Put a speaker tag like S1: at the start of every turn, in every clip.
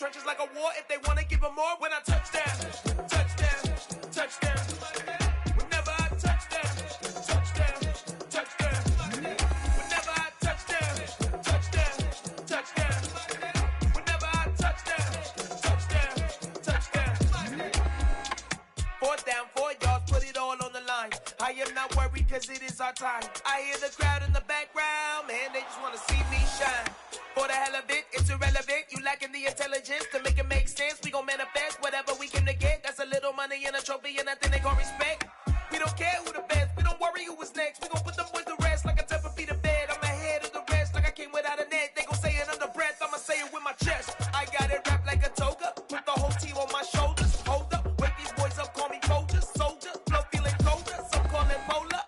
S1: Trenches like a war if they want to give them more. When I touchdown, touchdown, touchdown. Whenever I touchdown, touchdown, touchdown. Whenever I touchdown, touchdown, touchdown. Whenever I touchdown, touchdown, touchdown. 4th down, 4 yards, put it all on the line. I am not worried because it is our time. I hear the crowd in the background, man, they just want to see me shine. For the hell of it, it's irrelevant. You lacking the intelligence to make it make sense. We gon' manifest whatever we came to get. That's a little money and a trophy and nothing they gon' respect. We don't care who the best. We don't worry who was next. We gon' put them boys to rest like a temper feet of bed. I'm ahead of the rest like I came without a net. They gon' say it under breath. I'ma say it with my chest. I got it wrapped like a toga. Put the whole team on my shoulders. Hold up, wake these boys up, call me Folger. Soldier, flow feeling colder. Some call it polar.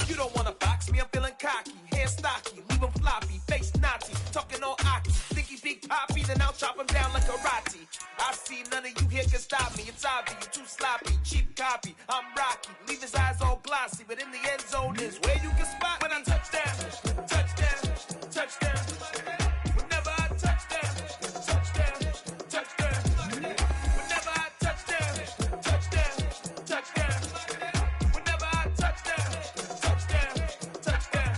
S1: You don't wanna box me, I'm feeling cocky. Hair stocky, leave him floppy. Face naughty, talking all aki. Think he big poppy, then I'll chop him down like karate. I see none of you here can stop me. It's obvious, you too sloppy, cheap copy. I'm Rocky, leave his eyes all glossy. But in the end zone is where you can spot when I touchdown, touchdown, touchdown. Whenever I touchdown, touchdown, touchdown. Whenever I touchdown, touchdown, touchdown. Whenever I touchdown, touchdown, touchdown.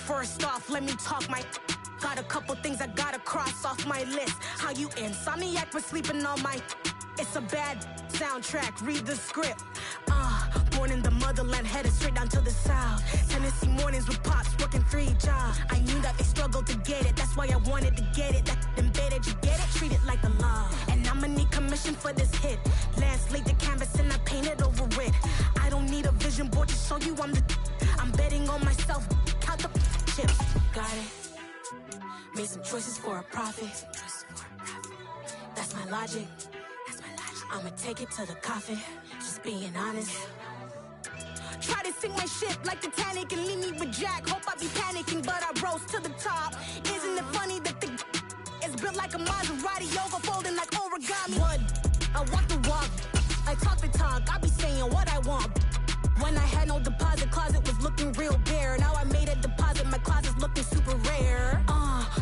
S2: First off, let me talk my. Got a couple things I gotta cross off my list. How you insomniac for sleeping on my. It's a bad soundtrack, read the script. Born in the motherland, headed straight down to the south. Tennessee mornings with pops, working 3 jobs. I knew that they struggled to get it, that's why I wanted to get it. That embedded, you get it, treat it like a law. And I'ma need commission for this hit. Last laid the canvas and I painted over it. I don't need a vision board to show you I'm the. I'm betting on myself, count the chips. Got it. Made some choices for a profit. That's my logic. I'ma take it to the coffin, just being honest. Try to sink my ship like Titanic and leave me with Jack. Hope I be panicking, but I rose to the top. Isn't it funny that the is built like a Maserati, overfolding like origami? What? I walk the walk, I talk the talk, I be saying what I want. When I had no deposit, closet was looking real bare. Now I made a deposit, my closet's looking super rare.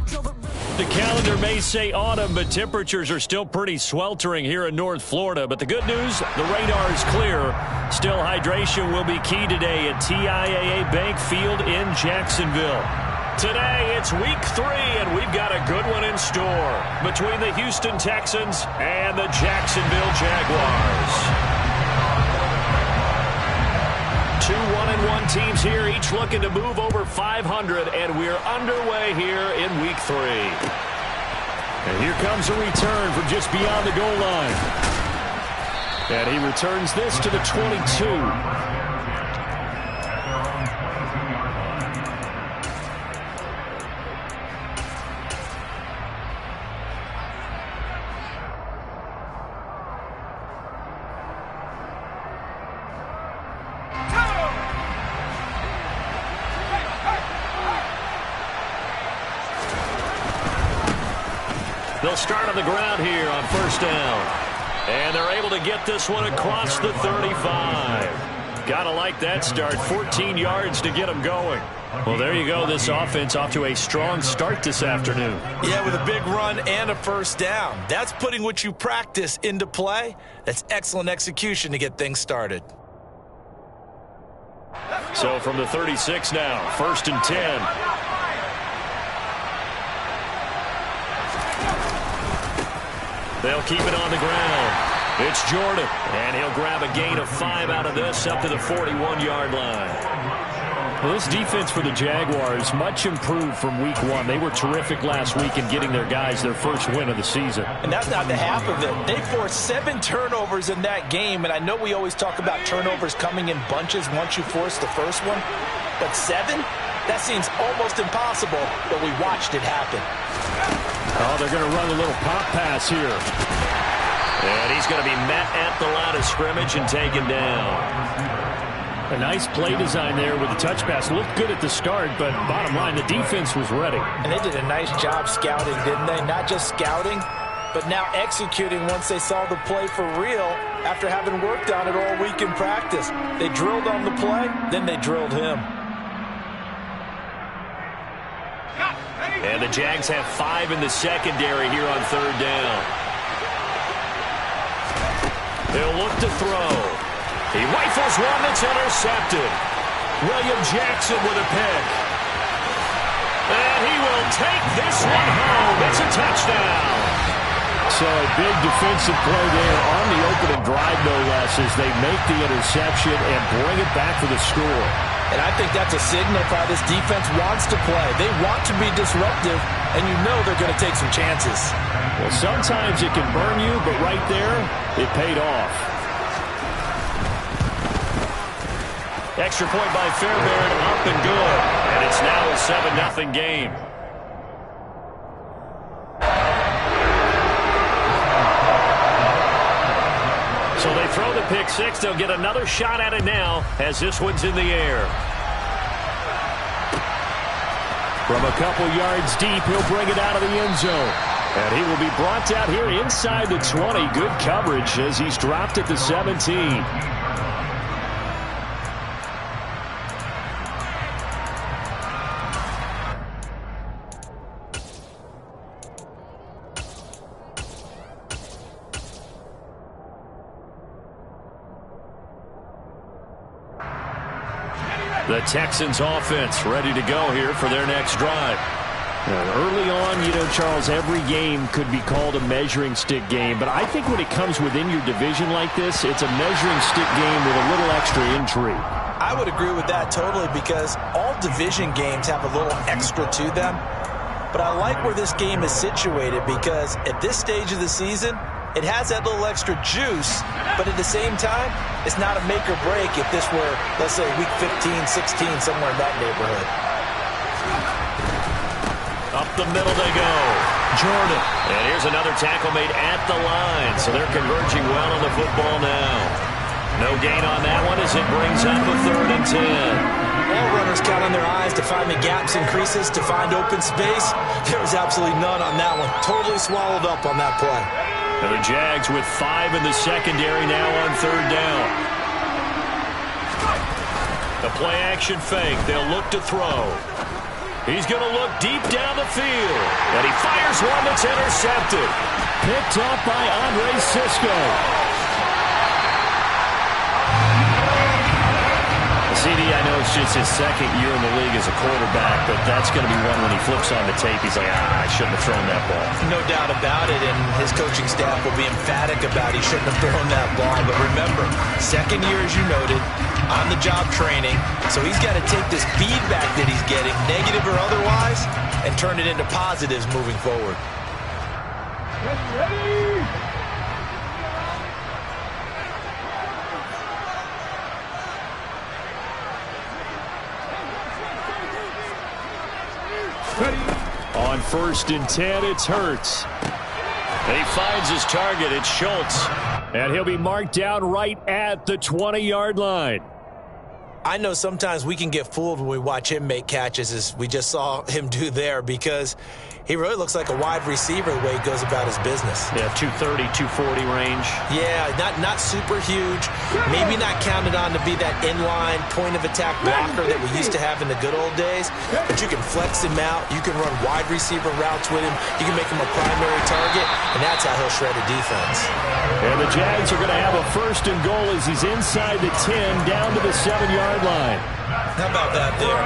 S2: Drove it.
S3: The calendar may say autumn, but temperatures are still pretty sweltering here in North Florida. But the good news, the radar is clear. Still, hydration will be key today at TIAA Bank Field in Jacksonville. Today, it's week 3, and we've got a good one in store between the Houston Texans and the Jacksonville Jaguars. 2 1-1 teams here, each looking to move over 500, and we're underway here in week 3. And here comes a return from just beyond the goal line. And he returns this to the 22. They'll start on the ground here on first down. And they're able to get this one across the 35. Gotta like that start. 14 yards to get them going. Well, there you go. This offense off to a strong start this afternoon.
S4: Yeah, with a big run and a first down. That's putting what you practice into play. That's excellent execution to get things started.
S3: So from the 36 now, 1st and 10. They'll keep it on the ground. It's Jordan, and he'll grab a gain of 5 out of this up to the 41-yard line. Well, this defense for the Jaguars, much improved from week 1. They were terrific last week in getting their guys their first win of the season.
S4: And that's not the half of it. They forced 7 turnovers in that game, and I know we always talk about turnovers coming in bunches once you force the first one, but 7? That seems almost impossible, but we watched it happen.
S3: Oh, they're going to run a little pop pass here. And he's going to be met at the line of scrimmage and taken down. A nice play design there with the touch pass. Looked good at the start, but bottom line, the defense was ready.
S4: And they did a nice job scouting, didn't they? Not just scouting, but now executing once they saw the play for real after having worked on it all week in practice. They drilled on the play, then they drilled him.
S3: And the Jags have 5 in the secondary here on 3rd down. They'll look to throw. He rifles one that's intercepted. William Jackson with a pick. And he will take this one home. It's a touchdown. So a big defensive play there on the opening drive, no less, as they make the interception and bring it back for the score.
S4: And I think that's a signal for how this defense wants to play. They want to be disruptive, and you know they're going to take some chances.
S3: Well, sometimes it can burn you, but right there, it paid off. Extra point by Fairbairn, up and good. And it's now a 7-0 game. So they throw the pick six. They'll get another shot at it now as this one's in the air. From a couple yards deep, he'll bring it out of the end zone. And he will be brought down here inside the 20. Good coverage as he's dropped at the 17. The Texans offense ready to go here for their next drive. Early on, you know, Charles, every game could be called a measuring stick game. But I think when it comes within your division like this, it's a measuring stick game with a little extra intrigue.
S4: I would agree with that totally because all division games have a little extra to them. But I like where this game is situated because at this stage of the season, it has that little extra juice, but at the same time, it's not a make or break if this were, let's say, week 15, 16, somewhere in that neighborhood.
S3: Up the middle they go. Jordan. And here's another tackle made at the line, so they're converging well on the football now. No gain on that one as it brings up a 3rd and 10.
S4: All runners count on their eyes to find the gaps and creases, to find open space. There was absolutely none on that one. Totally swallowed up on that play.
S3: And the Jags with 5 in the secondary now on 3rd down. The play action fake. They'll look to throw. He's going to look deep down the field. And he fires one that's intercepted. Picked up by Andre Sisco. CD, I know it's just his 2nd year in the league as a quarterback, but that's going to be one when he flips on the tape. He's like, I shouldn't have thrown that ball.
S4: No doubt about it, and his coaching staff will be emphatic about he shouldn't have thrown that ball. But remember, 2nd year, as you noted, on-the-job training, so he's got to take this feedback that he's getting, negative or otherwise, and turn it into positives moving forward. Ready.
S3: On 1st and 10, it's Hurts. And he finds his target. It's Schultz. And he'll be marked down right at the 20-yard line.
S4: I know sometimes we can get fooled when we watch him make catches, as we just saw him do there, because he really looks like a wide receiver the way he goes about his business.
S3: Yeah, 230, 240 range.
S4: Yeah, not super huge. Maybe not counted on to be that inline point-of-attack blocker that we used to have in the good old days. But you can flex him out. You can run wide receiver routes with him. You can make him a primary target, and that's how he'll shred a defense.
S3: And the Jags are going to have a 1st and goal as he's inside the 10, down to the 7-yard line.
S4: How about that there?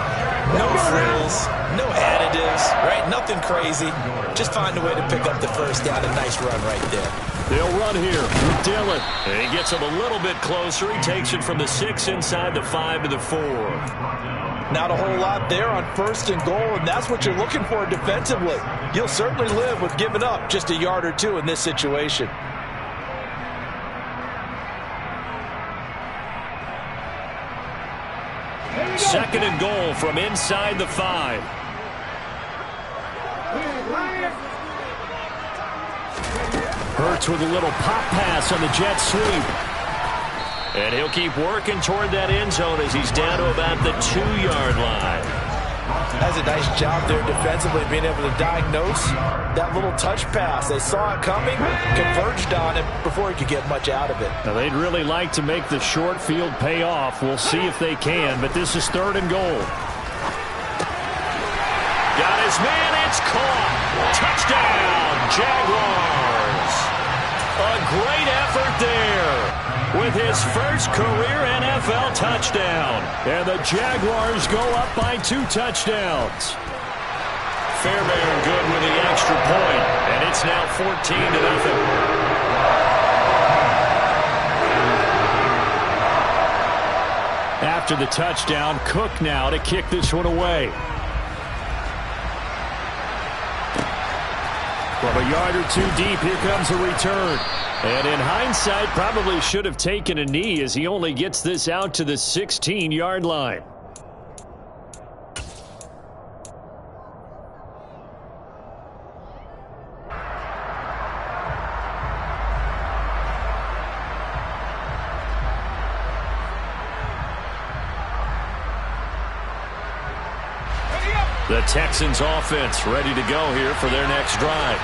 S4: No frills, no additives, right? Nothing crazy. Just find a way to pick up the 1st down. A nice run right there.
S3: They'll run here with Dillon. And he gets him a little bit closer. He takes it from the 6 inside the 5 to the 4.
S4: Not a whole lot there on 1st and goal, and that's what you're looking for defensively. You'll certainly live with giving up just a yard or two in this situation.
S3: Second and goal from inside the 5. Hurts with a little pop pass on the jet sweep. And he'll keep working toward that end zone as he's down to about the 2-yard line.
S4: Has a nice job there defensively, being able to diagnose that little touch pass. They saw it coming, converged on him before he could get much out of it.
S3: Now, they'd really like to make the short field pay off. We'll see if they can, but this is 3rd and goal. Got his man, it's caught. Touchdown, Jaguars. A great effort there with his first career NFL touchdown. And the Jaguars go up by 2 touchdowns. Fairbairn good with the extra point, and it's now 14-0. After the touchdown, Cook now to kick this one away. From a yard or 2 deep, here comes a return. And in hindsight, probably should have taken a knee as he only gets this out to the 16-yard line. The Texans offense ready to go here for their next drive.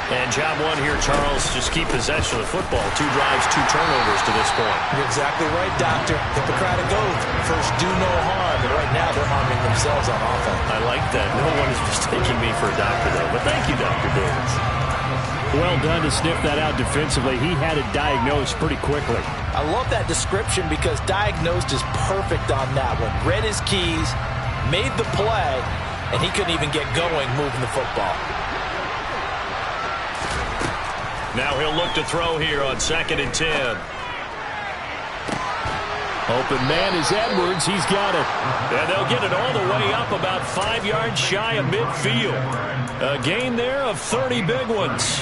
S3: And job 1 here, Charles, just keep possession of the football. 2 drives, 2 turnovers to this point.
S4: You're exactly right, Doctor. Hippocratic oath. First, do no harm. And right now, they're harming themselves on offense.
S3: I like that. No one is mistaking me for a doctor, though. But thank you, Dr. Davis. Well done to sniff that out defensively. He had it diagnosed pretty quickly.
S4: I love that description because diagnosed is perfect on that one. Read his keys, made the play, and he couldn't even get going moving the football.
S3: Now he'll look to throw here on 2nd and 10. Open man is Edwards. He's got it. And they'll get it all the way up about 5 yards shy of midfield. A gain there of 30 big ones.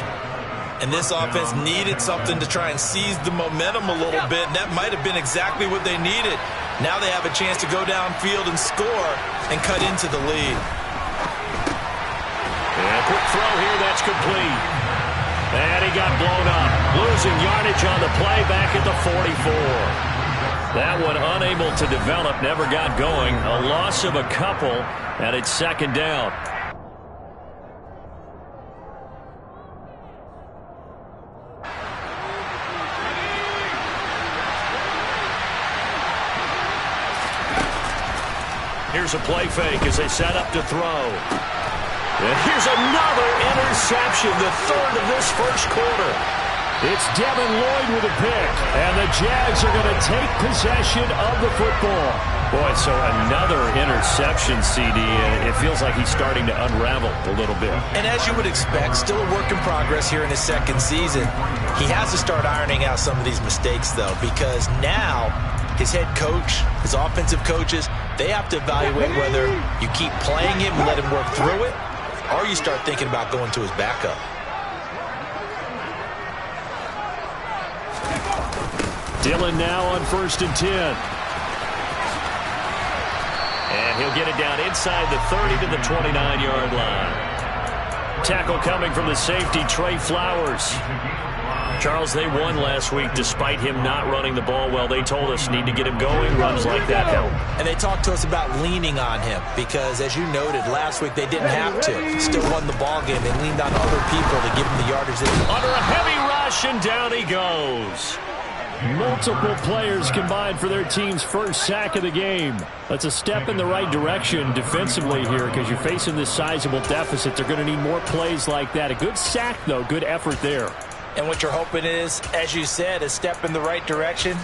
S4: And this offense needed something to try and seize the momentum a little bit, and that might have been exactly what they needed. Now they have a chance to go downfield and score and cut into the lead.
S3: And a quick throw here, that's complete. And he got blown up, losing yardage on the play back at the 44. That one unable to develop, never got going. A loss of a couple, and it's 2nd down. Here's a play fake as they set up to throw. And here's another interception, the 3rd of this first quarter. It's Devin Lloyd with a pick, and the Jags are going to take possession of the football. Boy, so another interception, CD, and it feels like he's starting to unravel a little bit.
S4: And as you would expect, still a work in progress here in his 2nd season. He has to start ironing out some of these mistakes, though, because now his head coach, his offensive coaches, they have to evaluate whether you keep playing him and let him work through it, or you start thinking about going to his backup.
S3: Dillon now on 1st and 10. And he'll get it down inside the 30 to the 29-yard line. Tackle coming from the safety, Trey Flowers. Charles, they won last week despite him not running the ball well. They told us need to get him going. Runs like that help.
S4: And they talked to us about leaning on him because, as you noted, last week they didn't have to. Still won the ball game. They leaned on other people to give him the yardage.
S3: Under a heavy rush, and down he goes. Multiple players combined for their team's first sack of the game. That's a step in the right direction defensively here because you're facing this sizable deficit. They're going to need more plays like that. A good sack, though. Good effort there.
S4: And what you're hoping is, as you said, a step in the right direction,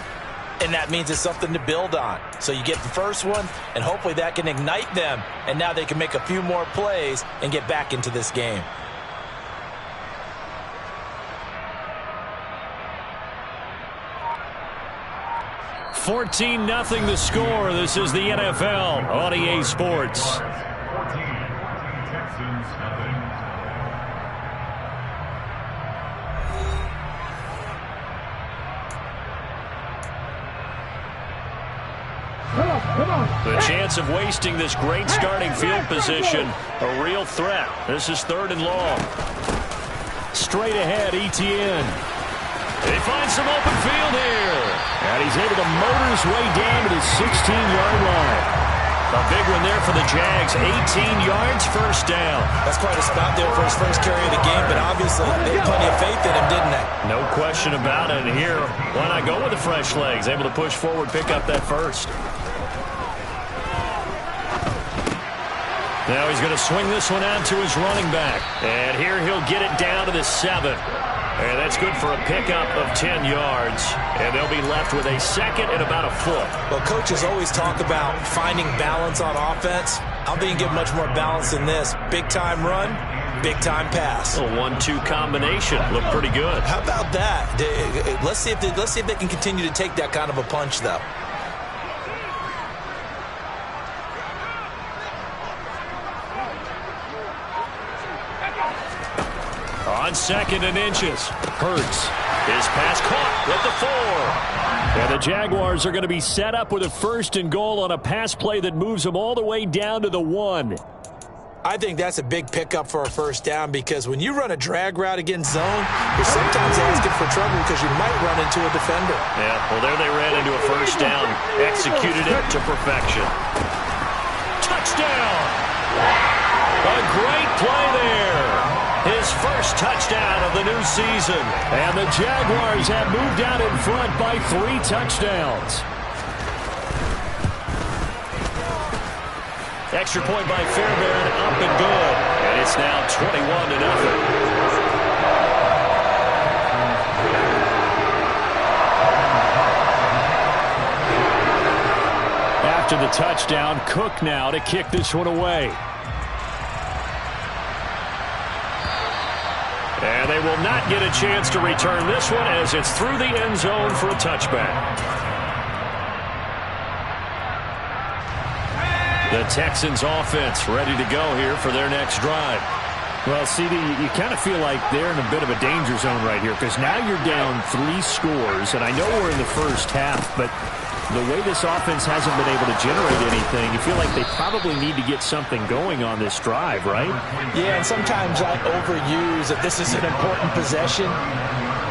S4: and that means it's something to build on. So you get the first one, and hopefully that can ignite them, and now they can make a few more plays and get back into this game.
S3: $14-0 the score. This is the NFL on EA Sports. The chance of wasting this great starting field position, a real threat. This is 3rd and long. Straight ahead, Etienne. He finds some open field here. And he's able to motor his way down to the 16-yard line. A big one there for the Jags. 18 yards, first down.
S4: That's quite a spot there for his first carry of the game, but obviously they had plenty of faith in him, didn't they?
S3: No question about it. And here, why not go with the fresh legs? Able to push forward, pick up that first. Now he's going to swing this one out to his running back. And here he'll get it down to the 7. And that's good for a pickup of 10 yards. And they'll be left with a second and about a foot.
S4: Well, coaches always talk about finding balance on offense. I don't think you get much more balance than this. Big-time run, big-time pass.
S3: A 1-2 combination. Looked pretty good.
S4: How about that? Let's see if they can continue to take that kind of a punch, though.
S3: On 2nd and inches. Hurts. His pass caught at the 4. And the Jaguars are going to be set up with a 1st and goal on a pass play that moves them all the way down to the 1.
S4: I think that's a big pickup for a first down because when you run a drag route against zone, you're sometimes asking for trouble because you might run into a defender.
S3: Yeah, well, there they ran into a first down. Executed it to perfection. Touchdown! A great play there. His first touchdown of the new season. And the Jaguars have moved out in front by 3 touchdowns. Extra point by Fairbairn, up and good. And it's now 21-0. After the touchdown, Cook now to kick this one away. And they will not get a chance to return this one as it's through the end zone for a touchback. The Texans offense ready to go here for their next drive.
S5: Well, CD, you kind of feel like they're in a bit of a danger zone right here because now you're down 3 scores, and I know we're in the first half, but the way this offense hasn't been able to generate anything, you feel like they probably need to get something going on this drive, right?
S4: Yeah, and sometimes I overuse that this is an important possession,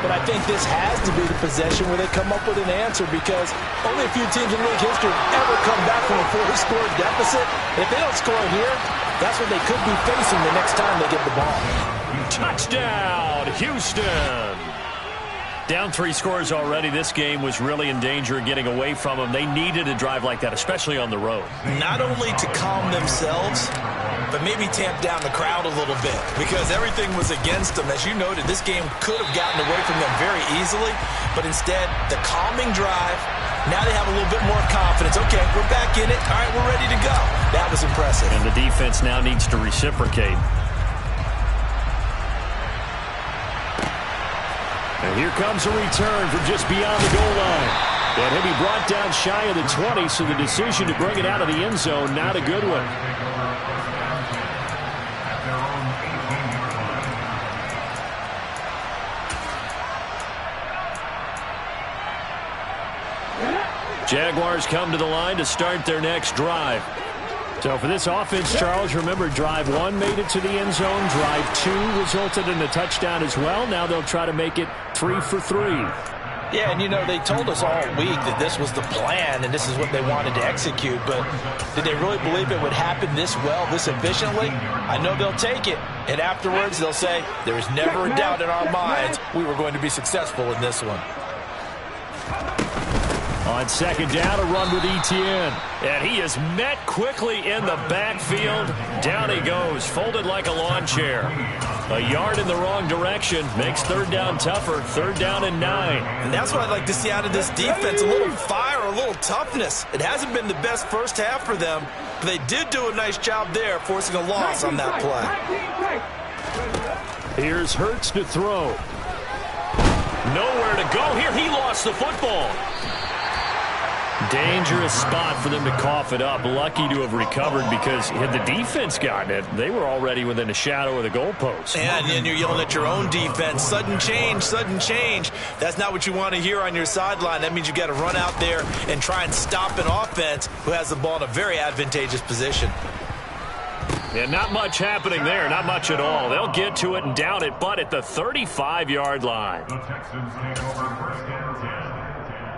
S4: but I think this has to be the possession where they come up with an answer because only a few teams in league history have ever come back from a 4-score deficit. And if they don't score here, that's what they could be facing the next time they get the ball.
S3: Touchdown, Houston! Down 3 scores already. This game was really in danger of getting away from them. They needed a drive like that, especially on the road.
S4: Not only to calm themselves, but maybe tamp down the crowd a little bit because everything was against them. As you noted, this game could have gotten away from them very easily, but instead, the calming drive, now they have a little bit more confidence. Okay, we're back in it. All right, we're ready to go. That was impressive.
S3: And the defense now needs to reciprocate. And here comes a return from just beyond the goal line. And he'll be brought down shy of the 20, so the decision to bring it out of the end zone, not a good one. Jaguars come to the line to start their next drive. So for this offense, Charles, remember drive 1 made it to the end zone. Drive 2 resulted in a touchdown as well. Now they'll try to make it 3 for 3.
S4: Yeah, and you know, they told us all week that this was the plan and this is what they wanted to execute, but did they really believe it would happen this well, this efficiently? I know they'll take it, and afterwards they'll say, there was never a doubt in our minds we were going to be successful in this one.
S3: On 2nd down, a run with Etienne. And he is met quickly in the backfield. Down he goes, folded like a lawn chair. A yard in the wrong direction makes 3rd down tougher. 3rd down and 9.
S4: And that's what I'd like to see out of this defense, a little fire, a little toughness. It hasn't been the best first half for them, but they did do a nice job there, forcing a loss on that
S3: play. Here's Hurts to throw. Nowhere to go here. He lost the football. Dangerous spot for them to cough it up. Lucky to have recovered because had the defense gotten it, they were already within a shadow of the goalpost.
S4: And then you're yelling at your own defense. Sudden change, sudden change. That's not what you want to hear on your sideline. That means you got to run out there and try and stop an offense who has the ball in a very advantageous position.
S3: Yeah, not much happening there. Not much at all. They'll get to it and down it, but at the 35-yard line.
S6: The Texans take over 1st and 10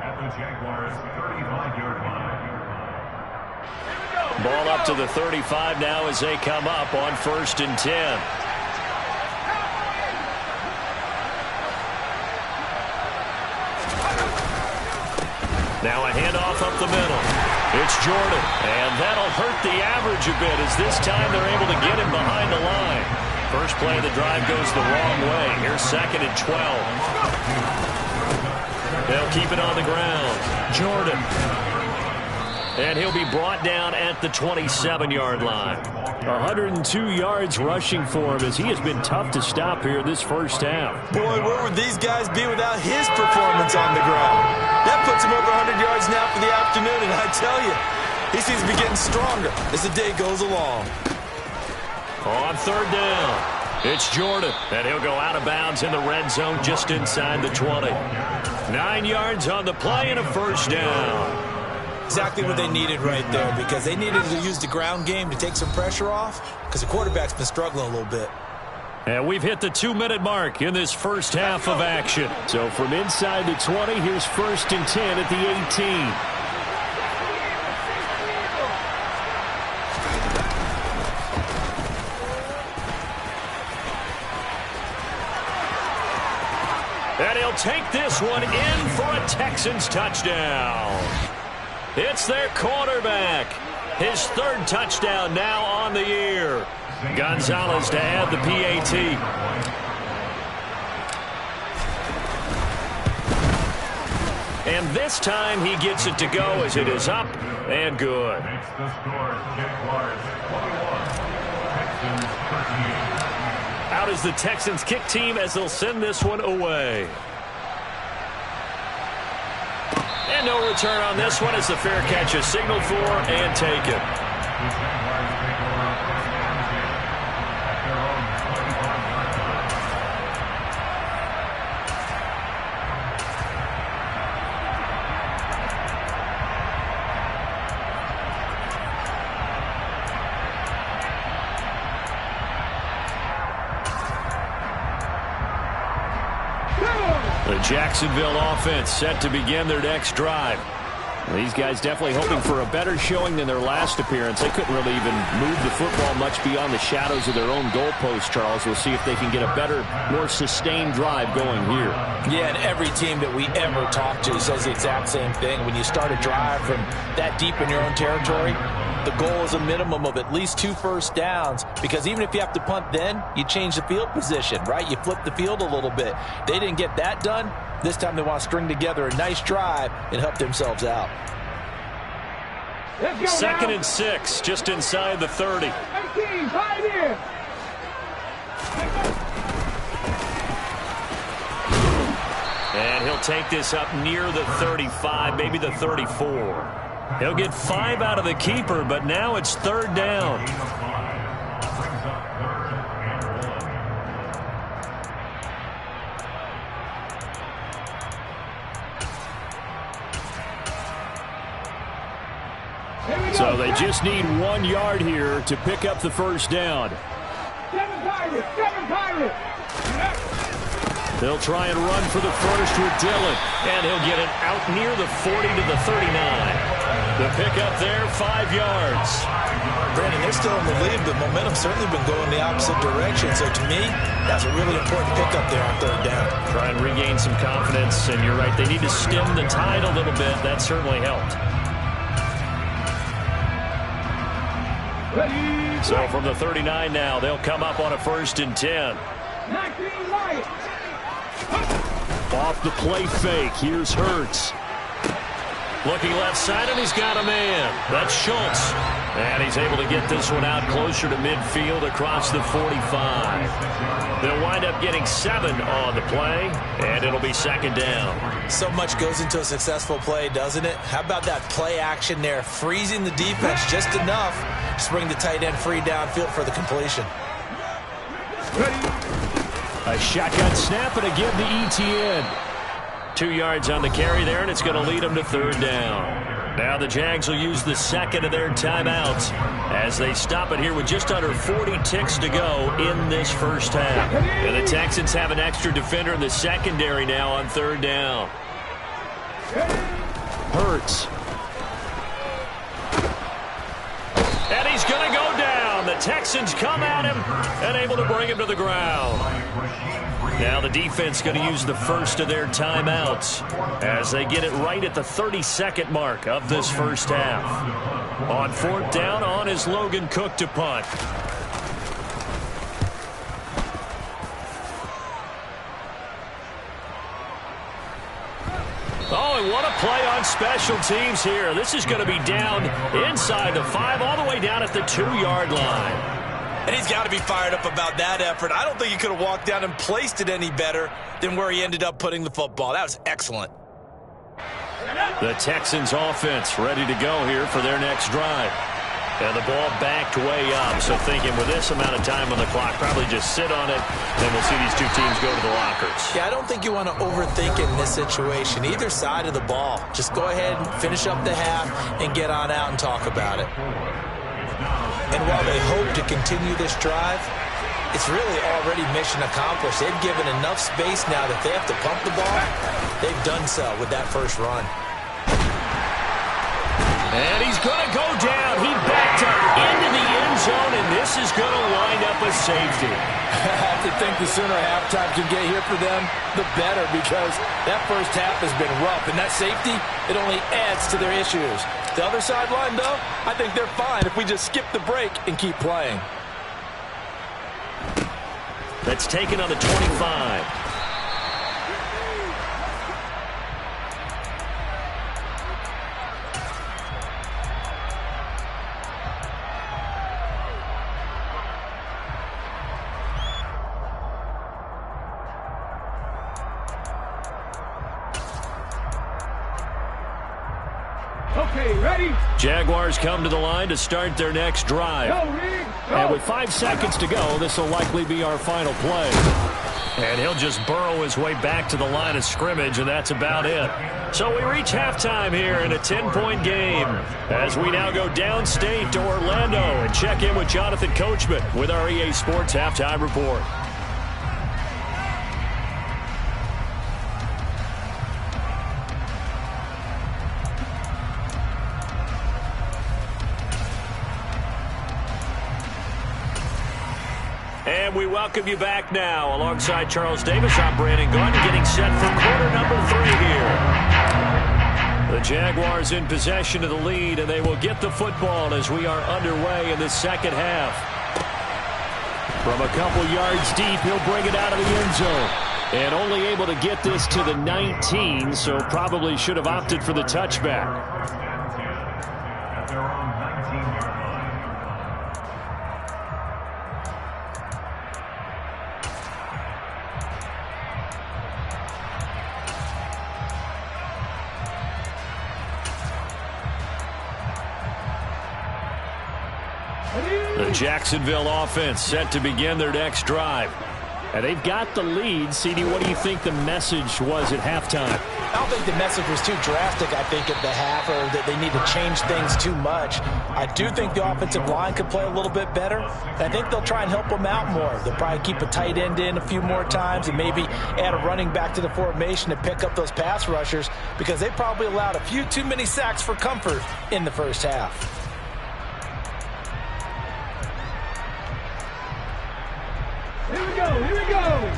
S6: at the Jaguars' 35-yard line. Here we go.
S3: Ball up to the 35 now as they come up on 1st and 10. Now a handoff up the middle. It's Jordan, and that'll hurt the average a bit as this time they're able to get him behind the line. First play of the drive goes the wrong way. Here's 2nd and 12. They'll keep it on the ground. Jordan. And he'll be brought down at the 27-yard line.
S5: 102 yards rushing for him as he has been tough to stop here this first half.
S4: Boy, where would these guys be without his performance on the ground? That puts him over 100 yards now for the afternoon, and I tell you, he seems to be getting stronger as the day goes along.
S3: On 3rd down, it's Jordan, and he'll go out of bounds in the red zone just inside the 20. 9 yards on the play and a 1st down.
S4: Exactly what they needed right there, because they needed to use the ground game to take some pressure off because the quarterback's been struggling a little bit.
S3: And we've hit the 2-minute mark in this first half of action.
S5: So from inside the 20, here's 1st and 10 at the 18.
S3: And he'll take this one in for a Texans touchdown. It's their quarterback. His 3rd touchdown now on the year. Gonzalez to add the PAT. And this time he gets it to go as it is up and good.
S6: Makes the score 6 yards, 21. Texans 38.
S3: Out is the Texans kick team as they'll send this one away. And no return on this one as the fair catch is signaled for and taken.
S6: The Jaguars take over 1st and 10 at their own 25-yard line.
S3: The Jacksonville offense set to begin their next drive.
S5: These guys definitely hoping for a better showing than their last appearance. They couldn't really even move the football much beyond the shadows of their own goalpost, Charles. We'll see if they can get a better, more sustained drive going here.
S4: Yeah, and every team that we ever talk to says the exact same thing. When you start a drive from that deep in your own territory, the goal is a minimum of at least 2 first downs, because even if you have to punt then, you change the field position, right? You flip the field a little bit. They didn't get that done. This time they want to string together a nice drive and help themselves out.
S3: 2nd and 6, just inside the 30.
S7: 18, right here.
S3: And he'll take this up near the 35, maybe the 34. He'll get 5 out of the keeper, but now it's 3rd down.
S6: Brings up 3rd and 1.
S5: So they just need 1 yard here to pick up the 1st down.
S7: 7 Pirates.
S3: They'll try and run for the first with Dillon, and he'll get it out near the 40 to the 39. The pickup there, 5 yards.
S4: Brandon, they're still in the lead, but momentum's certainly been going the opposite direction. So to me, that's a really important pickup there on 3rd down.
S3: Try and regain some confidence, and you're right, they need to stem the tide a little bit. That certainly helped. So from the 39 now, they'll come up on a 1st and 10.
S7: 19 right.
S5: Off the play fake, here's Hurts.
S3: Looking left side, and he's got a man. That's Schultz. And he's able to get this one out closer to midfield across the 45. They'll wind up getting 7 on the play, and it'll be 2nd down.
S4: So much goes into a successful play, doesn't it? How about that play action there, freezing the defense just enough to bring the tight end free downfield for the completion.
S5: A shotgun snap and again to Etienne.
S3: 2 yards on the carry there, and it's going to lead them to 3rd down. Now the Jags will use the 2nd of their timeouts as they stop it here with just under 40 ticks to go in this first half. And the Texans have an extra defender in the secondary now on 3rd down.
S5: Hurts.
S3: Texans come at him and able to bring him to the ground. Now the defense going to use the first of their timeouts as they get it right at the 32nd mark of this first half. On 4th down, on is Logan Cook to punt. Oh, and what a play on special teams here. This is going to be down inside the 5, all the way down at the 2-yard line.
S4: And he's got to be fired up about that effort. I don't think he could have walked down and placed it any better than where he ended up putting the football. That was excellent.
S3: The Texans offense ready to go here for their next drive. And the ball backed way up. So thinking with this amount of time on the clock, probably just sit on it, and we'll see these two teams go to the lockers.
S4: Yeah, I don't think you want to overthink in this situation. Either side of the ball. Just go ahead and finish up the half and get on out and talk about it. And while they hope to continue this drive, it's really already mission accomplished. They've given enough space now that they have to pump the ball. They've done so with that first run.
S3: And he's going to go down. He backed up into the end zone, and this is going to wind up a safety.
S4: I have to think the sooner halftime can get here for them, the better, because that first half has been rough. And that safety, it only adds to their issues. The other sideline, though, I think they're fine if we just skip the break and keep playing.
S3: That's taken on the 25.
S7: Okay, ready?
S3: Jaguars come to the line to start their next drive.
S7: Go, Reed. Go.
S3: And with 5 seconds to go, this will likely be our final play. And he'll just burrow his way back to the line of scrimmage, and that's about it. So we reach halftime here in a 10-point game as we now go downstate to Orlando and check in with Jonathan Coachman with our EA Sports Halftime Report. And we welcome you back now. Alongside Charles Davis, I'm Brandon Gordon, getting set for quarter number 3 here. The Jaguars in possession of the lead, and they will get the football as we are underway in the second half. From a couple yards deep, he'll bring it out of the end zone. And only able to get this to the 19, so probably should have opted for the touchback.
S6: At their own 19-yard line.
S3: The Jacksonville offense set to begin their next drive. And they've got the lead. CD, what do you think the message was at halftime?
S4: I don't think the message was too drastic, I think, at the half, or that they need to change things too much. I do think the offensive line could play a little bit better. I think they'll try and help them out more. They'll probably keep a tight end in a few more times and maybe add a running back to the formation to pick up those pass rushers, because they probably allowed a few too many sacks for comfort in the first half.
S7: Here we go, here we go.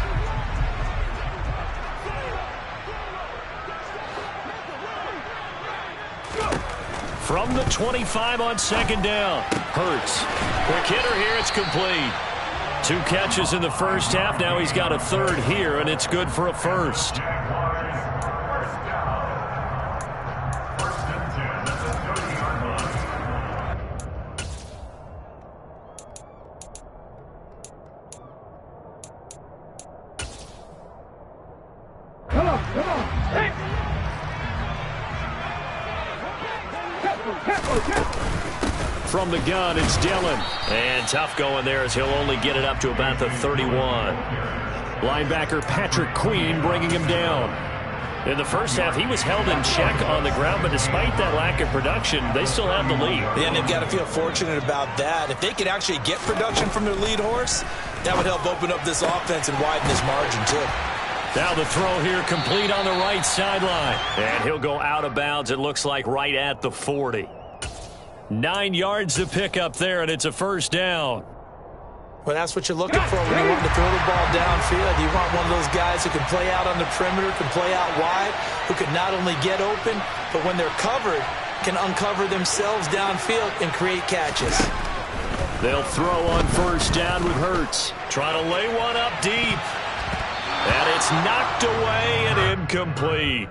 S3: From the 25 on second down, Hurts. Quick hitter here, it's complete. 2 catches in the first half. Now he's got a third here, and it's good for a first.
S7: Come on, come on. Hey.
S3: From the gun, it's Dillon. And tough going there as he'll only get it up to about the 31. Linebacker Patrick Queen bringing him down. In the first half, he was held in check on the ground, but despite that lack of production, they still have the lead.
S4: And they've got to feel fortunate about that. If they could actually get production from their lead horse, that would help open up this offense and widen this margin, too.
S3: Now the throw here complete on the right sideline. And he'll go out of bounds, it looks like, right at the 40. 9 yards to pick up there, and it's a first down.
S4: Well, that's what you're looking for when you want to throw the ball downfield. You want one of those guys who can play out on the perimeter, can play out wide, who can not only get open, but when they're covered, can uncover themselves downfield and create catches.
S3: They'll throw on first down with Hurts. Trying to lay one up deep. And it's knocked away and incomplete.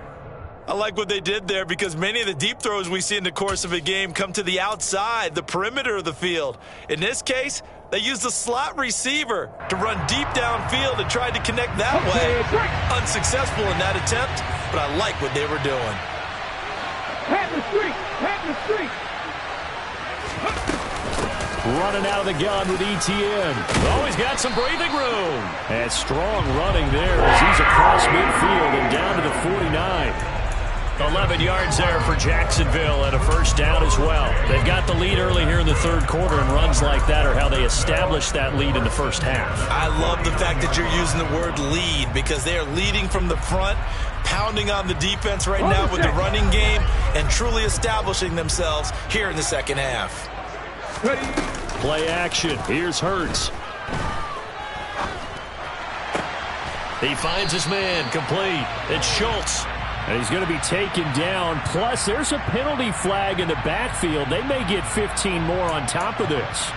S4: I like what they did there because many of the deep throws we see in the course of a game come to the outside, the perimeter of the field. In this case, they used the slot receiver to run deep downfield and tried to connect that way. Unsuccessful in that attempt, but I like what they were doing.
S7: Pat the street! Pat the street!
S3: Running out of the gun with Etienne. Oh, he's got some breathing room. And strong running there as he's across midfield and down to the 49. 11 yards there for Jacksonville and a first down as well. They've got the lead early here in the third quarter, and runs like that are how they establish that lead in the first half.
S4: I love the fact that you're using the word lead because they are leading from the front, pounding on the defense right now with the running game, and truly establishing themselves here in the second half.
S7: Ready?
S3: Play action. Here's Hurts. He finds his man, complete. It's Schultz. And he's going to be taken down. Plus, there's a penalty flag in the backfield. They may get 15 more on top of this.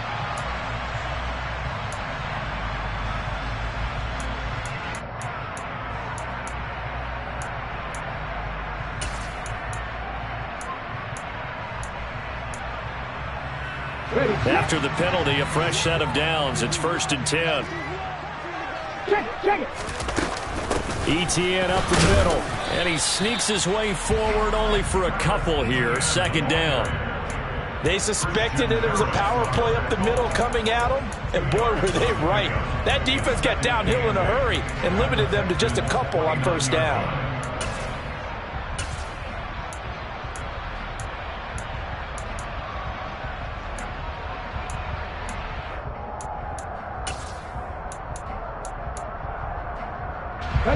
S7: Ready?
S3: After the penalty, a fresh set of downs. It's 1st and 10.
S7: Check it!
S3: Etienne up the middle. And he sneaks his way forward only for a couple here. 2nd down.
S4: They suspected that it was a power play up the middle coming at them, and boy, were they right. That defense got downhill in a hurry and limited them to just a couple on first down.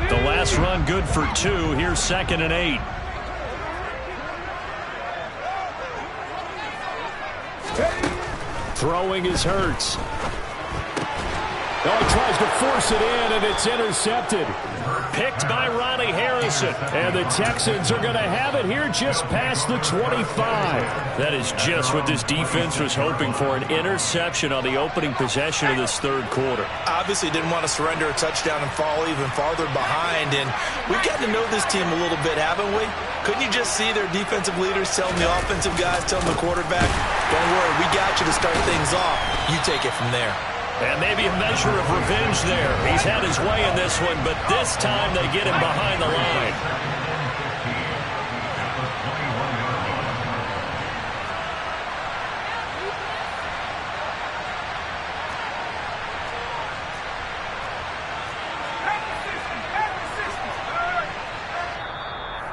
S3: The last run good for 2. Here's 2nd and 8. Throwing is Hurts. Oh, he tries to force it in, and it's intercepted. Picked by Ronnie Harrison. And the Texans are going to have it here just past the 25. That is just what this defense was hoping for, an interception on the opening possession of this third quarter.
S4: Obviously didn't want to surrender a touchdown and fall even farther behind. And we've gotten to know this team a little bit, haven't we? Couldn't you just see their defensive leaders telling the offensive guys, telling the quarterback, don't worry, we got you to start things off. You take it from there.
S3: And maybe a measure of revenge there. He's had his way in this one, but this time they get him behind the line.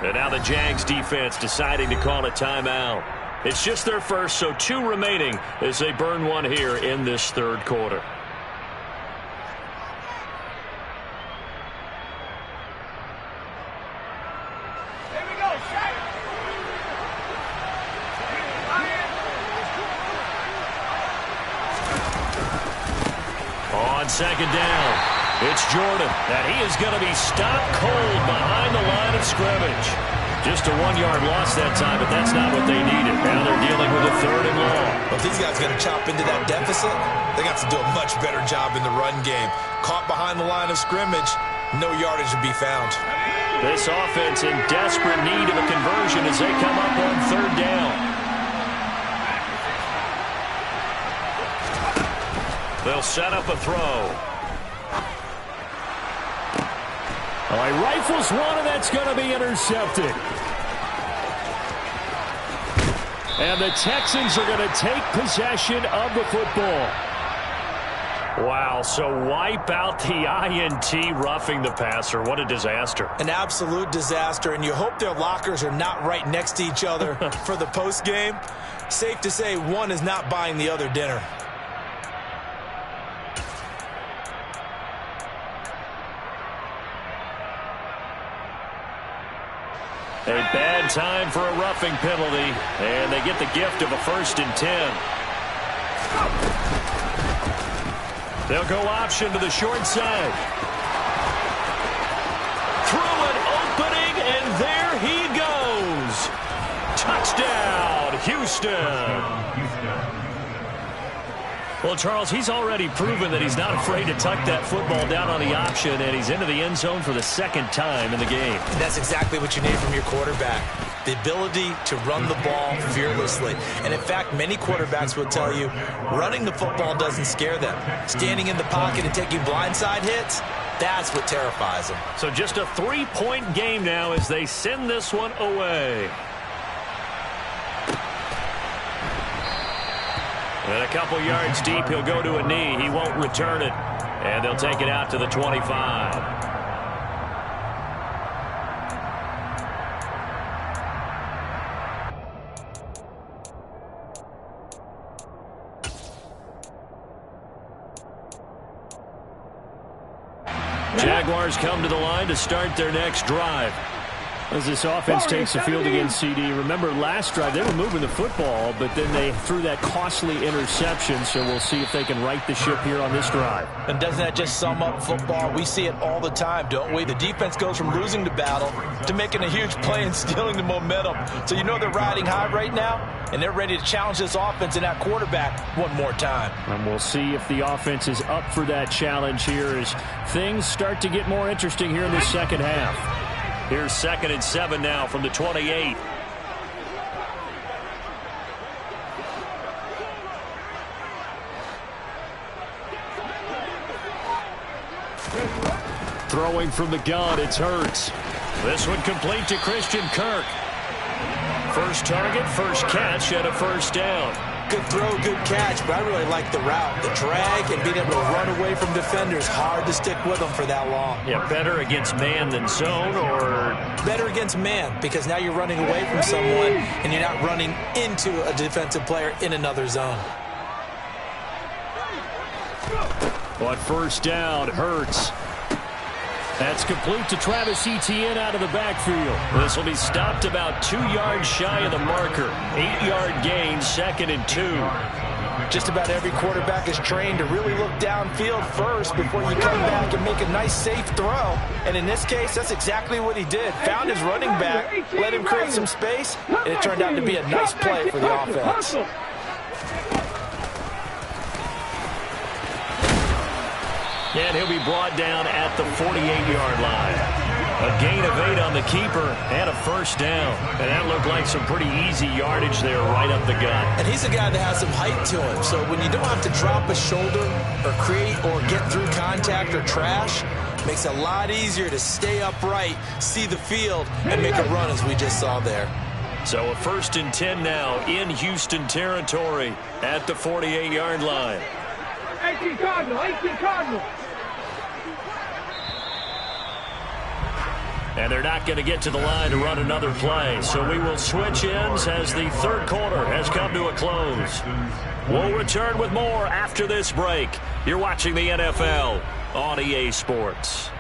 S3: And now the Jags defense deciding to call a timeout. It's just their first, so 2 remaining as they burn one here in this third quarter.
S7: Here we go, Shaq!
S3: On 2nd down, it's Jordan, and he is going to be stopped cold behind the line of scrimmage. Just a 1-yard loss that time, but that's not what they needed. Now they're dealing with a 3rd and long.
S4: Well, if these guys are going to chop into that deficit, they got to do a much better job in the run game. Caught behind the line of scrimmage, no yardage to be found.
S3: This offense in desperate need of a conversion as they come up on 3rd down. They'll set up a throw. Oh, he rifles one, and that's going to be intercepted. And the Texans are going to take possession of the football. Wow, so wipe out the INT, roughing the passer. What a disaster.
S4: An absolute disaster, and you hope their lockers are not right next to each other for the postgame. Safe to say one is not buying the other dinner.
S3: A bad time for a roughing penalty, and they get the gift of a 1st and 10. They'll go option to the short side. Through an opening, and there he goes. Touchdown, Houston. Well, Charles, he's already proven that he's not afraid to tuck that football down on the option, and he's into the end zone for the second time in the game.
S4: That's exactly what you need from your quarterback. The ability to run the ball fearlessly. And in fact, many quarterbacks will tell you running the football doesn't scare them. Standing in the pocket and taking blindside hits, that's what terrifies them.
S3: So just a 3-point game now as they send this one away. And a couple yards deep, he'll go to a knee. He won't return it. And they'll take it out to the 25. Jaguars come to the line to start their next drive.
S5: As this offense takes the field against CD, remember last drive they were moving the football, but then they threw that costly interception, so we'll see if they can right the ship here on this drive.
S4: And doesn't that just sum up football? We see it all the time, don't we? The defense goes from losing the battle to making a huge play and stealing the momentum. So you know they're riding high right now, and they're ready to challenge this offense and that quarterback one more time.
S5: And we'll see if the offense is up for that challenge here as things start to get more interesting here in the second half.
S3: Here's 2nd and 7 now from the 28. Throwing from the gun, it's Hurts. This one complete to Christian Kirk. First target, first catch, and a first down.
S4: Good throw, good catch, but I really like the route. The drag and being able to run away from defenders, hard to stick with them for that long.
S3: Yeah, better against man than zone, or?
S4: Better against man, because now you're running away from someone and you're not running into a defensive player in another zone.
S3: On first down, Hurts. That's complete to Travis Etienne out of the backfield. This will be stopped about 2 yards shy of the marker. 8-yard gain, 2nd and 2.
S4: Just about every quarterback is trained to really look downfield first before you come back and make a nice, safe throw. And in this case, that's exactly what he did. Found his running back, let him create some space, and it turned out to be a nice play for the offense.
S3: And he'll be brought down at the 48-yard line. A gain of 8 on the keeper and a first down. And that looked like some pretty easy yardage there right up the gut.
S4: And he's a guy that has some height to him. So when you don't have to drop a shoulder or create or get through contact or trash, it makes it a lot easier to stay upright, see the field, and make a run as we just saw there.
S3: So a 1st and 10 now in Houston territory at the 48-yard line.
S7: 18 Cardinal, 18 Cardinal.
S3: And they're not going to get to the line to run another play. So we will switch ends as the third quarter has come to a close. We'll return with more after this break. You're watching the NFL on EA Sports.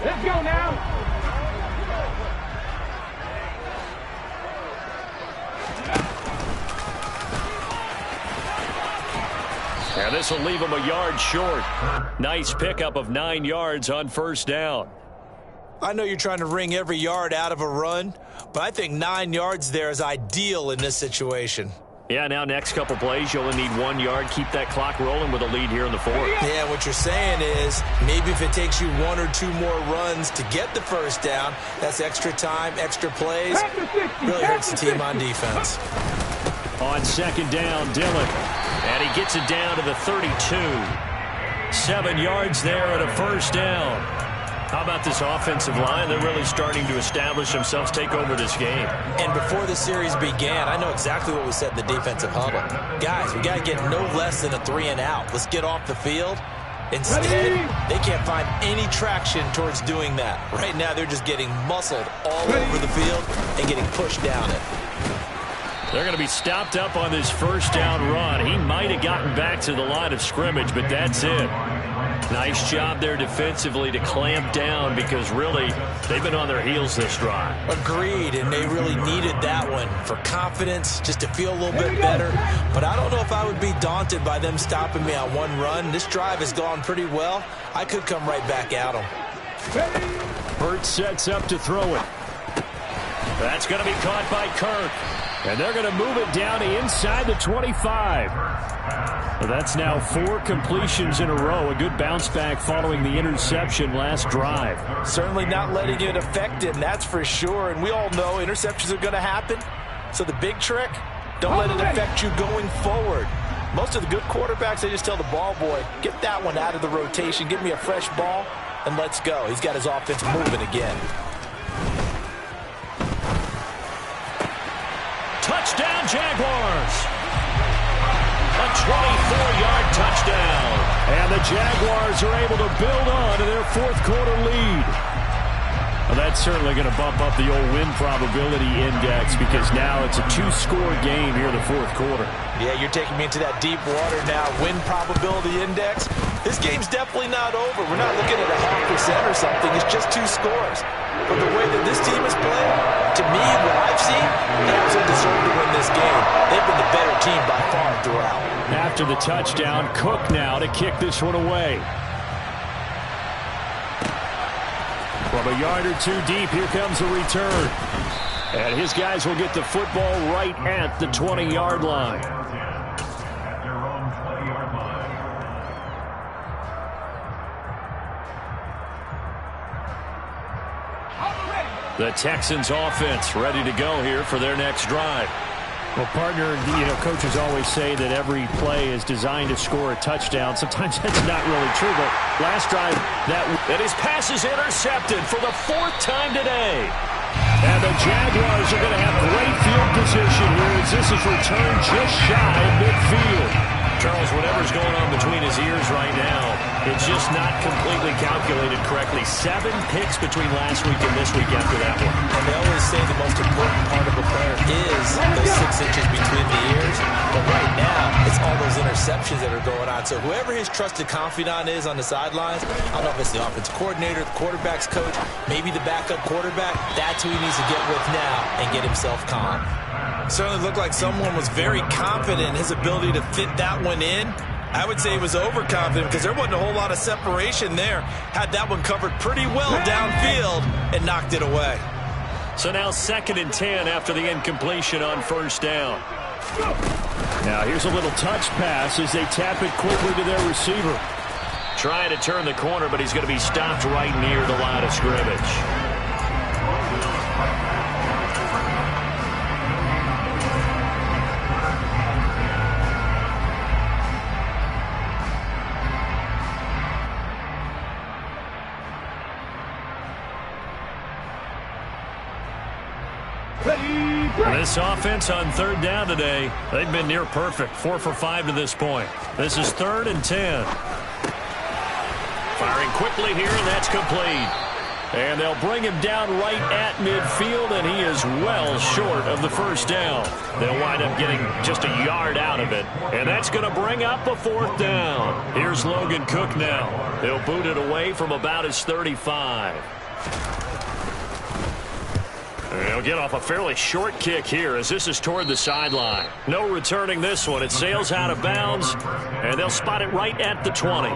S7: Let's go now.
S3: And this will leave him a yard short. Nice pickup of 9 yards on first down.
S4: I know you're trying to wring every yard out of a run, but I think 9 yards there is ideal in this situation.
S3: Yeah, now next couple plays, you only need 1 yard. Keep that clock rolling with a lead here in the fourth.
S4: Yeah, what you're saying is maybe if it takes you 1 or 2 more runs to get the first down, that's extra time, extra plays. Really hurts the team on defense.
S3: On second down, Dillon. And he gets it down to the 32. 7 yards there and a first down. How about this offensive line? They're really starting to establish themselves, take over this game.
S4: And before the series began, I know exactly what we said in the defensive huddle. Guys, we got to get no less than a 3 and out. Let's get off the field. Instead, they can't find any traction towards doing that. Right now, they're just getting muscled all over the field and getting pushed down it.
S3: They're going to be stopped up on this first down run. He might have gotten back to the line of scrimmage, but that's it. Nice job there defensively to clamp down because really they've been on their heels this drive.
S4: Agreed, and they really needed that one for confidence, just to feel a little bit better. But I don't know if I would be daunted by them stopping me on one run. This drive has gone pretty well. I could come right back at them.
S3: Burt sets up to throw it. That's going to be caught by Kirk. And they're going to move it down to inside the 25. So that's now 4 completions in a row. A good bounce back following the interception last drive.
S4: Certainly not letting it affect him, that's for sure. And we all know interceptions are going to happen. So the big trick, don't let it affect you going forward. Most of the good quarterbacks, they just tell the ball boy, get that one out of the rotation, give me a fresh ball, and let's go. He's got his offense moving again.
S3: Touchdown, Jaguars. A 24-yard touchdown. And the Jaguars are able to build on to their fourth quarter lead. Well, that's certainly going to bump up the old win probability index because now it's a 2-score game here in the fourth quarter.
S4: Yeah, you're taking me into that deep water now. Win probability index. This game's definitely not over. We're not looking at a 0.5% or something. It's just 2 scores. But the way that this team is playing, to me, what I've seen, they absolutely deserve to win this game. They've been the better team by far throughout.
S3: After the touchdown, Cook now to kick this one away. From a yard or 2 deep, here comes the return. And his guys will get the football right at the 20-yard line.
S6: At their own 20-yard line.
S3: The Texans offense ready to go here for their next drive.
S5: Well, partner, coaches always say that every play is designed to score a touchdown. Sometimes that's not really true, but last drive,
S3: and his pass is intercepted for the 4th time today. And the Jaguars are going to have great field position here as this is returned just shy of midfield. Charles, whatever's going on between his ears right now, it's just not completely calculated correctly. 7 picks between last week and this week after that one.
S4: And they always say the most important part of a player is those 6 inches between the ears. But right now, it's all those interceptions that are going on. So whoever his trusted confidant is on the sidelines, I don't know if it's the offensive coordinator, the quarterback's coach, maybe the backup quarterback, that's who he needs to get with now and get himself calm. Certainly looked like someone was very confident in his ability to fit that one in. I would say he was overconfident because there wasn't a whole lot of separation there. Had that one covered pretty well downfield and knocked it away.
S3: So now 2nd and 10 after the incompletion on 1st down.
S5: Now here's a little touch pass as they tap it quickly to their receiver.
S3: Trying to turn the corner, but he's going to be stopped right near the line of scrimmage. This offense on 3rd down today, they've been near perfect. 4 for 5 to this point. This is 3rd and 10. Firing quickly here, and that's complete. And they'll bring him down right at midfield, and he is well short of the 1st down. They'll wind up getting just a yard out of it, and that's going to bring up a 4th down. Here's Logan Cook now. He'll boot it away from about his 35. They'll get off a fairly short kick here as this is toward the sideline. No returning this one. It sails out of bounds, and they'll spot it right at the 20.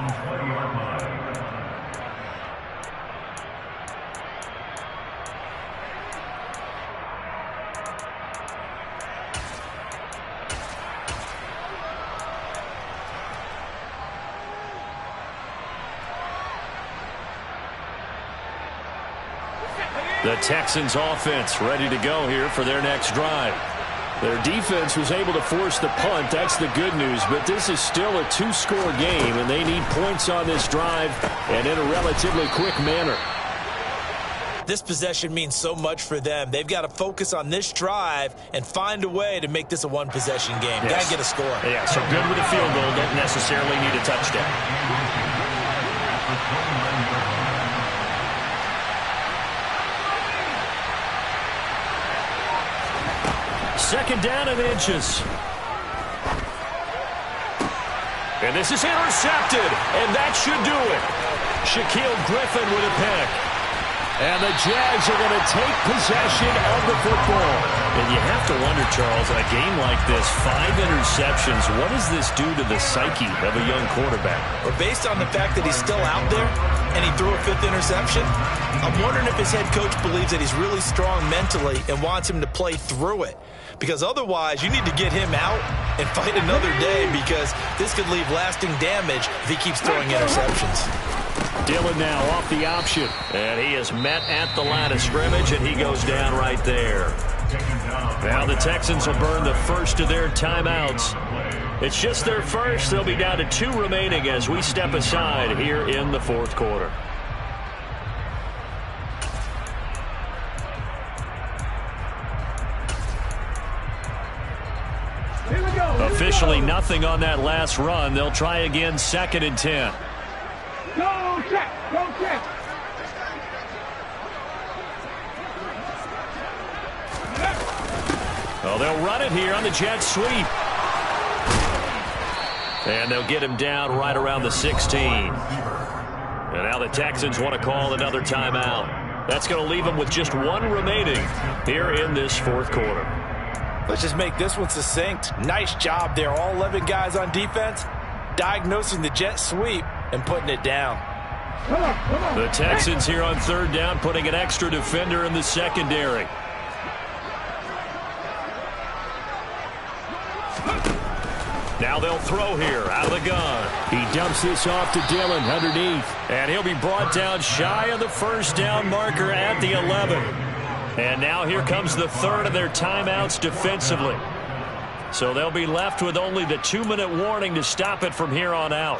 S3: The Texans offense ready to go here for their next drive. Their defense was able to force the punt. That's the good news, but this is still a 2-score game, and they need points on this drive and in a relatively quick manner.
S4: This possession means so much for them. They've got to focus on this drive and find a way to make this a 1-possession game.
S3: Yes.
S4: Got to get a score.
S3: Yeah, so good with a field goal. Don't necessarily need a touchdown. Second down and inches. And this is intercepted, and that should do it. Shaquille Griffin with a pick. And the Jags are going to take possession of the football. And you have to wonder, Charles, a game like this, 5 interceptions, what does this do to the psyche of a young quarterback?
S4: Well, based on the fact that he's still out there and he threw a 5th interception, I'm wondering if his head coach believes that he's really strong mentally and wants him to play through it. Because otherwise, you need to get him out and fight another day, because this could leave lasting damage if he keeps throwing interceptions.
S3: Dillon now off the option. And he is met at the line of scrimmage, and he goes down right there. Now the Texans will burn the first of their timeouts. It's just their first. They'll be down to 2 remaining as we step aside here in the fourth quarter. Officially nothing on that last run. They'll try again, 2nd and 10.
S7: Go check! Go check!
S3: Oh, they'll run it here on the jet sweep. And they'll get him down right around the 16. And now the Texans want to call another timeout. That's going to leave them with just 1 remaining here in this fourth quarter.
S4: Let's just make this one succinct. Nice job there. All 11 guys on defense diagnosing the jet sweep and putting it down.
S7: Come on.
S3: The Texans here on 3rd down, putting an extra defender in the secondary. Now they'll throw here out of the gun.
S5: He dumps this off to Dillon underneath.
S3: And he'll be brought down shy of the 1st down marker at the 11. And now here comes the 3rd of their timeouts defensively. So they'll be left with only the 2-minute warning to stop it from here on out.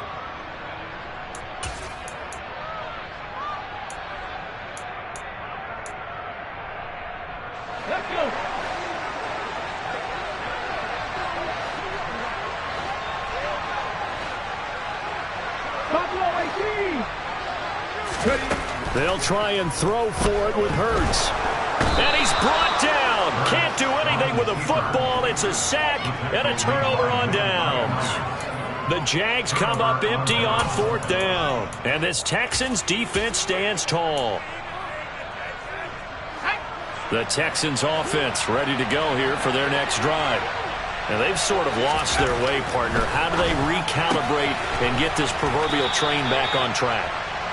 S7: Let's go! Buffalo 18!
S3: They'll try and throw for it with Hurts. And he's brought down. Can't do anything with a football. It's a sack and a turnover on downs. The Jags come up empty on 4th down. And this Texans defense stands tall. The Texans offense ready to go here for their next drive. And they've sort of lost their way, partner. How do they recalibrate and get this proverbial train back on track?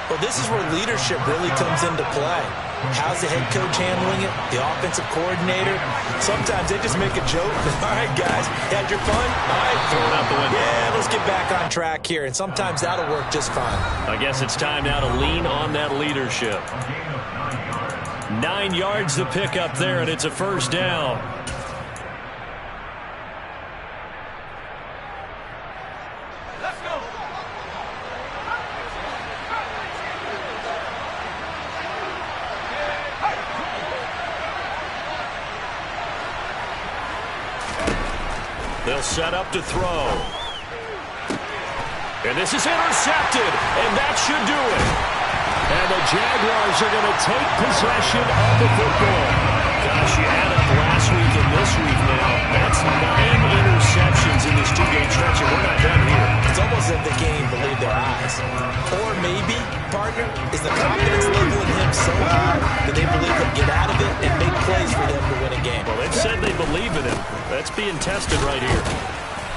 S4: Well, this is where leadership really comes into play. How's the head coach handling it? The offensive coordinator? Sometimes they just make a joke. All right, guys, had your fun? All right,
S3: throw it out the window.
S4: Yeah, let's get back on track here. And sometimes that'll work just fine.
S3: I guess it's time now to lean on that leadership. 9 yards to pick up there, and it's a 1st down. They'll set up to throw. And this is intercepted, and that should do it. And the Jaguars are going to take possession of the football. Gosh, you add up last week and this week now. That's 9 interceptions in this 2-game stretch, and we're not done here.
S4: It's almost as if they can't even believe their eyes. Or maybe, partner, is the confidence level in him so high that they believe he'll get out of it and make plays for them to win a game.
S3: Well, they've said they believe in him. That's being tested right here.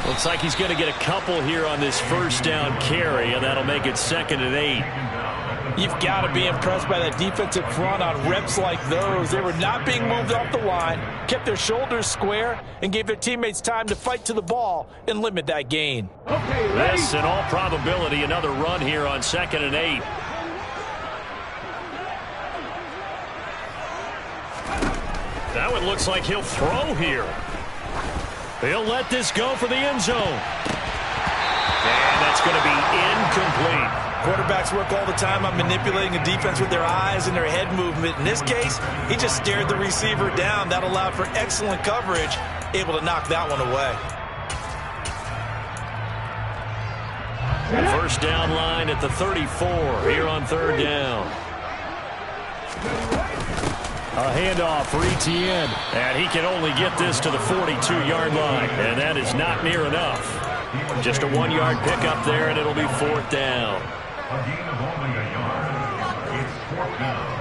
S3: Looks like he's going to get a couple here on this 1st down carry, and that'll make it 2nd and 8.
S4: You've got to be impressed by that defensive front on reps like those. They were not being moved off the line, kept their shoulders square, and gave their teammates time to fight to the ball and limit that gain.
S7: Okay,
S3: this, in all probability, another run here on 2nd and 8. That one looks like he'll throw here. He'll let this go for the end zone. And that's going to be incomplete.
S4: Quarterbacks work all the time on manipulating a defense with their eyes and their head movement. In this case, he just stared the receiver down. That allowed for excellent coverage, able to knock that one away.
S3: The 1st down line at the 34 here on 3rd down. A handoff for Etienne, and he can only get this to the 42-yard line, and that is not near enough. Just a 1-yard pickup there, and it'll be 4th down.
S6: A gain of only a yard. It's 4th down.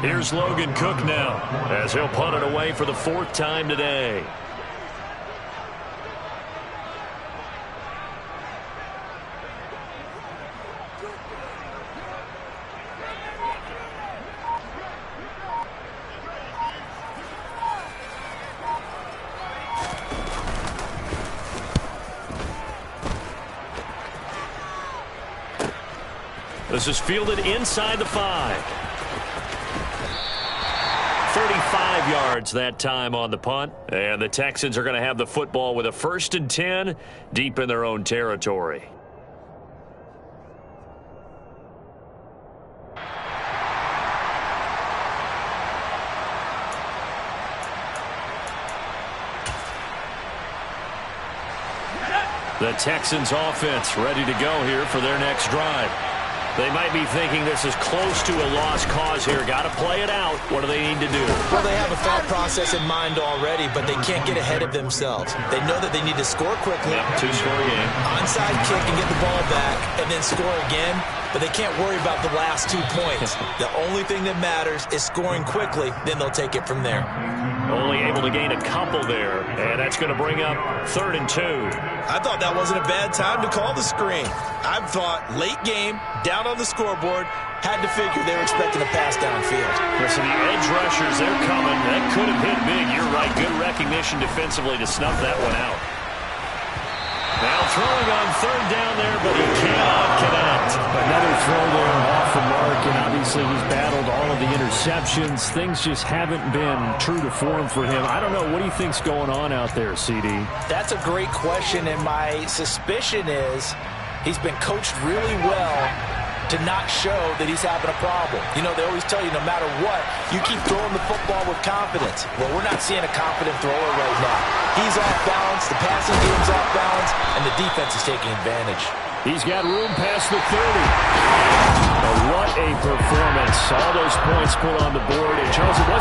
S3: Here's Logan Cook now, as he'll punt it away for the 4th time today. This is fielded inside the 5. 35 yards that time on the punt. And the Texans are going to have the football with a 1st and 10 deep in their own territory. The Texans offense ready to go here for their next drive. They might be thinking this is close to a lost cause here. Got to play it out. What do they need to do?
S4: Well, they have a thought process in mind already, but they can't get ahead of themselves. They know that they need to score quickly.
S3: Yep, 2-score game.
S4: Onside kick and get the ball back, and then score again. But they can't worry about the last 2 points. The only thing that matters is scoring quickly. Then they'll take it from there.
S3: Only able to gain a couple there, and that's going to bring up 3rd and 2.
S4: I thought that wasn't a bad time to call the screen. I thought late game, down on the scoreboard, had to figure they were expecting a pass downfield.
S3: Listen, the edge rushers, they're coming. That could have hit big. You're right. Good recognition defensively to snuff that one out. Now throwing on 3rd down there, but he cannot connect.
S5: Another throw there off the mark, and obviously he's battled all of the interceptions. Things just haven't been true to form for him. I don't know. What do you think's going on out there, CD?
S4: That's a great question, and my suspicion is he's been coached really well to not show that he's having a problem. You know, they always tell you no matter what, you keep throwing the football with confidence. Well, we're not seeing a confident thrower right now. He's off balance, the passing game's off balance, and the defense is taking advantage.
S5: He's got room past the 30. Oh, what a performance. All those points put on the board. And Charles, it wasn't